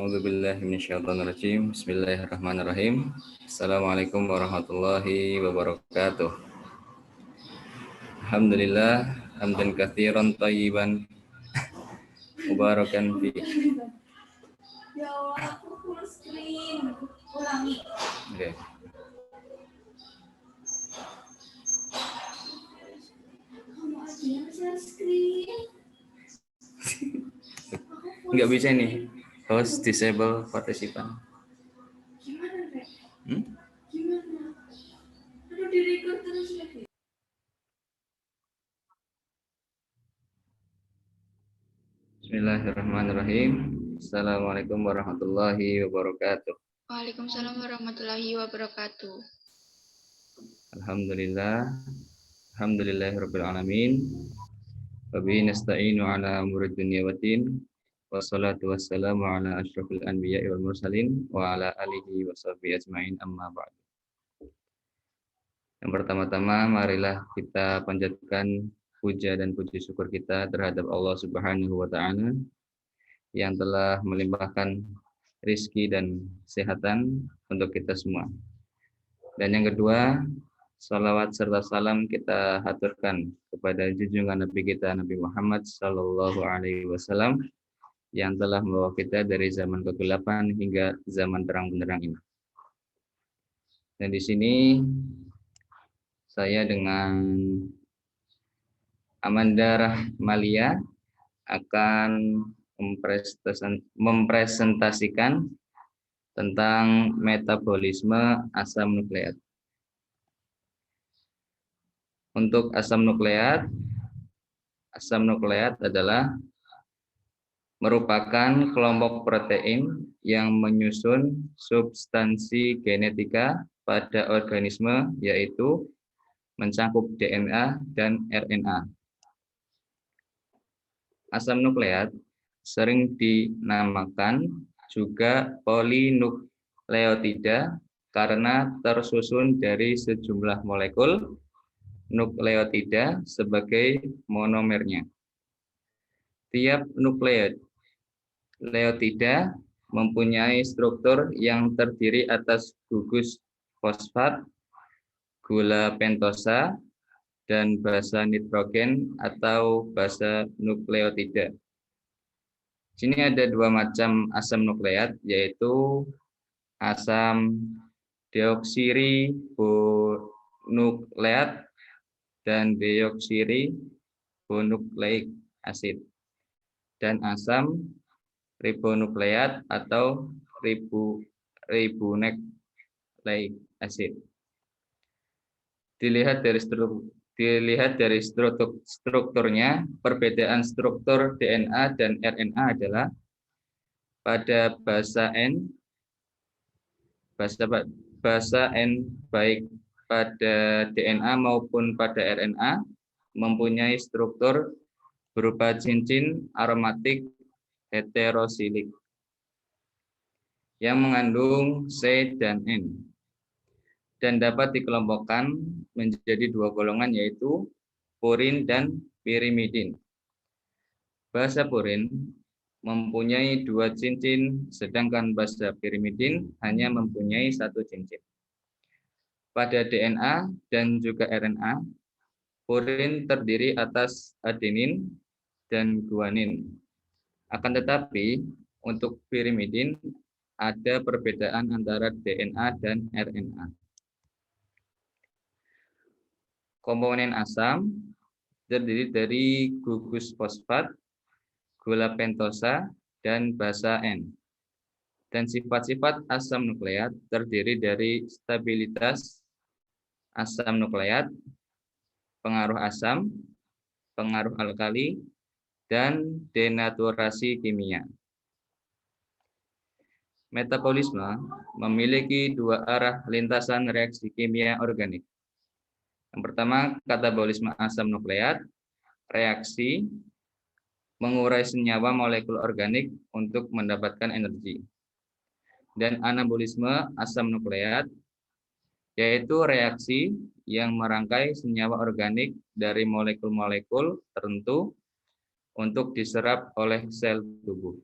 A'udzubillahi minasyaitonirrajim. Bismillahirrahmanirrahim. Assalamualaikum warahmatullahi wabarakatuh. Alhamdulillah, hamdan katsiran thayyiban mubarakan fi. Ya Allah, aku full screen. Ulangi. Oke. Kamu aja yang share screen. Enggak bisa nih. Host disable participant. Gimana, Rek? Hmm? Gimana? Aduh, di-record terus lagi. Bismillahirrahmanirrahim. Assalamualaikum warahmatullahi wabarakatuh. Waalaikumsalam warahmatullahi wabarakatuh. Alhamdulillahirabbil alamin. Wa bihi nasta'inu ala umuri dunya waddin. Wassalatu wassalamu ala asyrafil anbiya'i wal mursalin wa ala alihi wa sahbihi ajmain, amma ba'd. Yang pertama-tama marilah kita panjatkan puja dan puji syukur kita terhadap Allah Subhanahu wa taala yang telah melimpahkan rizki dan kesehatan untuk kita semua. Dan yang kedua, salawat serta salam kita haturkan kepada junjungan Nabi kita Nabi Muhammad sallallahu alaihi wasallam yang telah membawa kita dari zaman kegelapan hingga zaman terang benderang ini. Dan di sini saya dengan Amanda Rahmalia akan mempresentasikan tentang metabolisme asam nukleat. Untuk asam nukleat adalah merupakan kelompok protein yang menyusun substansi genetika pada organisme, yaitu mencakup DNA dan RNA. Asam nukleat sering dinamakan juga polinukleotida karena tersusun dari sejumlah molekul nukleotida sebagai monomernya. Tiap nukleotida mempunyai struktur yang terdiri atas gugus fosfat, gula pentosa, dan basa nitrogen atau basa nukleotida. Sini ada dua macam asam nukleat, yaitu asam deoksiribonukleat dan deoksiribonukleik asid, dan asam ribonukleat atau ribonukleik asid. Dilihat dari strukturnya, perbedaan struktur DNA dan RNA adalah pada basa N baik pada DNA maupun pada RNA mempunyai struktur berupa cincin aromatik heterosilik yang mengandung C dan N, dan dapat dikelompokkan menjadi dua golongan, yaitu purin dan pirimidin. Basa purin mempunyai dua cincin, sedangkan basa pirimidin hanya mempunyai satu cincin. Pada DNA dan juga RNA, purin terdiri atas adenin dan guanin. Akan tetapi, untuk pirimidin ada perbedaan antara DNA dan RNA. Komponen asam terdiri dari gugus fosfat, gula pentosa, dan basa N. Dan sifat-sifat asam nukleat terdiri dari stabilitas asam nukleat, pengaruh asam, pengaruh alkali, dan denaturasi kimia. Metabolisme memiliki dua arah lintasan reaksi kimia organik. Yang pertama, katabolisme asam nukleat, reaksi mengurai senyawa molekul organik untuk mendapatkan energi. Dan anabolisme asam nukleat, yaitu reaksi yang merangkai senyawa organik dari molekul-molekul tertentu untuk diserap oleh sel tubuh.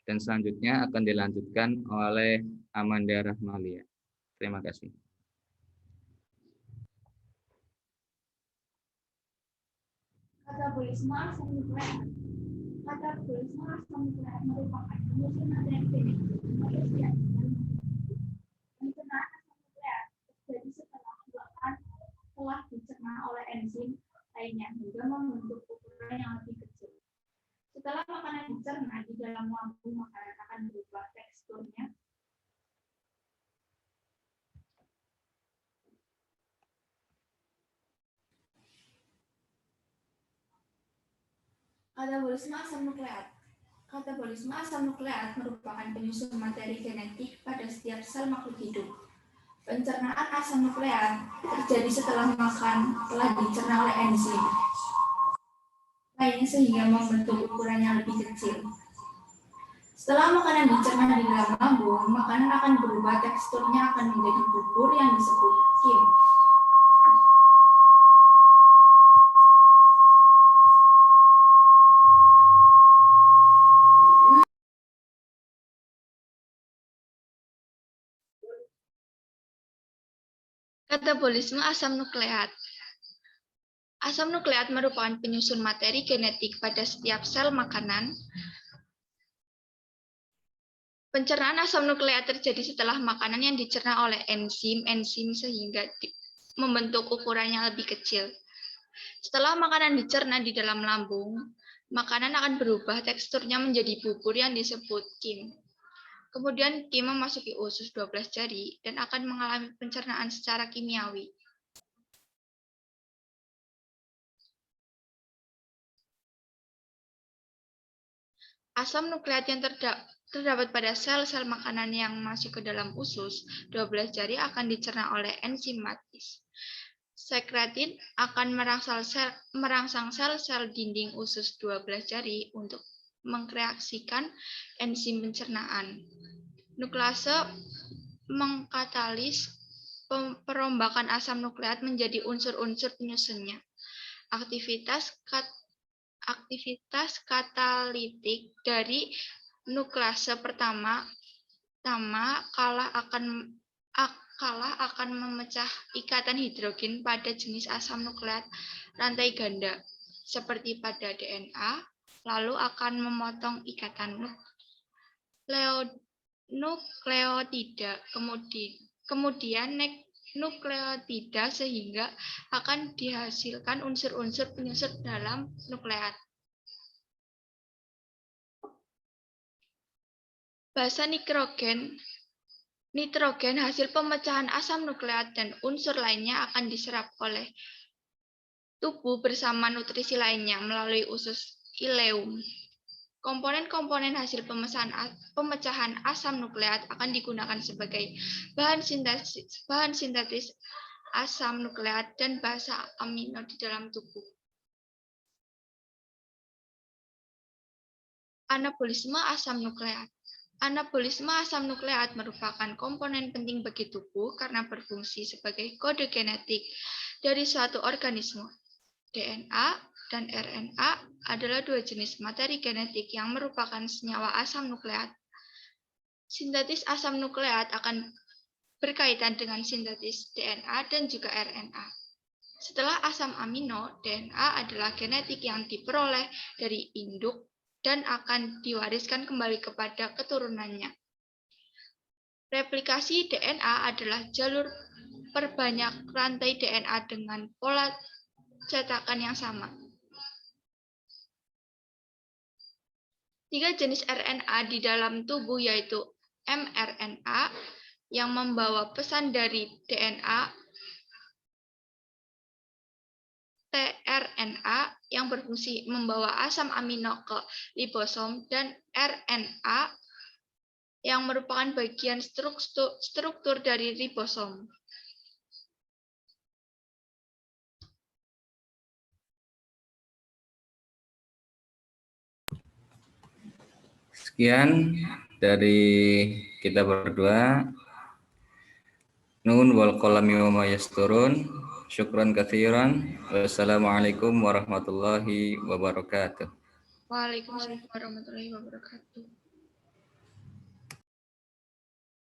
Dan selanjutnya akan dilanjutkan oleh Amanda Rahmalia. Terima kasih. Katabolisme asam nukleat. Katabolisme asam nukleat merupakan penyusunan dari genetik pada setiap sel. Pencernaan asam nukleat terjadi setelah telah dicerna oleh enzim lainnya hingga membentuk ukuran yang lebih kecil. Setelah makanan dicerna di dalam lambung, makanan akan berubah teksturnya. Katabolisme asam nukleat. Katabolisme asam nukleat merupakan penyusun materi genetik pada setiap sel makhluk hidup. Pencernaan asam nukleat terjadi setelah makan telah dicerna oleh enzim lainnya sehingga membentuk ukuran yang lebih kecil. Setelah makanan dicerna di dalam lambung, makanan akan berubah, teksturnya akan menjadi bubur yang disebut kim. Katabolisme asam nukleat. Asam nukleat merupakan penyusun materi genetik pada setiap sel makanan. Pencernaan asam nukleat terjadi setelah makanan yang dicerna oleh enzim sehingga membentuk ukuran yang lebih kecil. Setelah makanan dicerna di dalam lambung, makanan akan berubah, teksturnya menjadi bubur yang disebut kim. Kemudian kim memasuki usus 12 jari dan akan mengalami pencernaan secara kimiawi. Asam nukleat yang terdapat pada sel-sel makanan yang masuk ke dalam usus 12 jari akan dicerna oleh enzim matis. Sekretin akan merangsang sel-sel dinding usus 12 jari untuk mengreaksikan enzim pencernaan. Nuklase mengkatalis perombakan asam nukleat menjadi unsur-unsur penyusunnya. Aktivitas katalitik dari nuklase pertama kalah akan memecah ikatan hidrogen pada jenis asam nukleat rantai ganda seperti pada DNA, lalu akan memotong ikatan nukleotida, kemudian nukleotida sehingga akan dihasilkan unsur-unsur penyusun dalam nukleat. Basa nitrogen hasil pemecahan asam nukleat dan unsur lainnya akan diserap oleh tubuh bersama nutrisi lainnya melalui usus ileum. Komponen-komponen hasil pemecahan asam nukleat akan digunakan sebagai bahan sintetis asam nukleat dan basa amino di dalam tubuh. Anabolisme asam nukleat. Anabolisme asam nukleat merupakan komponen penting bagi tubuh karena berfungsi sebagai kode genetik dari suatu organisme. DNA dan RNA adalah dua jenis materi genetik yang merupakan senyawa asam nukleat. Sintetis asam nukleat akan berkaitan dengan sintetis DNA dan juga RNA. Setelah asam amino, DNA adalah genetik yang diperoleh dari induk dan akan diwariskan kembali kepada keturunannya. Replikasi DNA adalah jalur perbanyak rantai DNA dengan pola cetakan yang sama. 3 jenis RNA di dalam tubuh yaitu mRNA yang membawa pesan dari DNA, tRNA yang berfungsi membawa asam amino ke ribosom, dan RNA yang merupakan bagian struktur dari ribosom. Sekian dari kita berdua. Nun wal qalami wa ma yasturun. Syukran katsiran. Wassalamualaikum warahmatullahi wabarakatuh. Waalaikumsalam warahmatullahi wabarakatuh.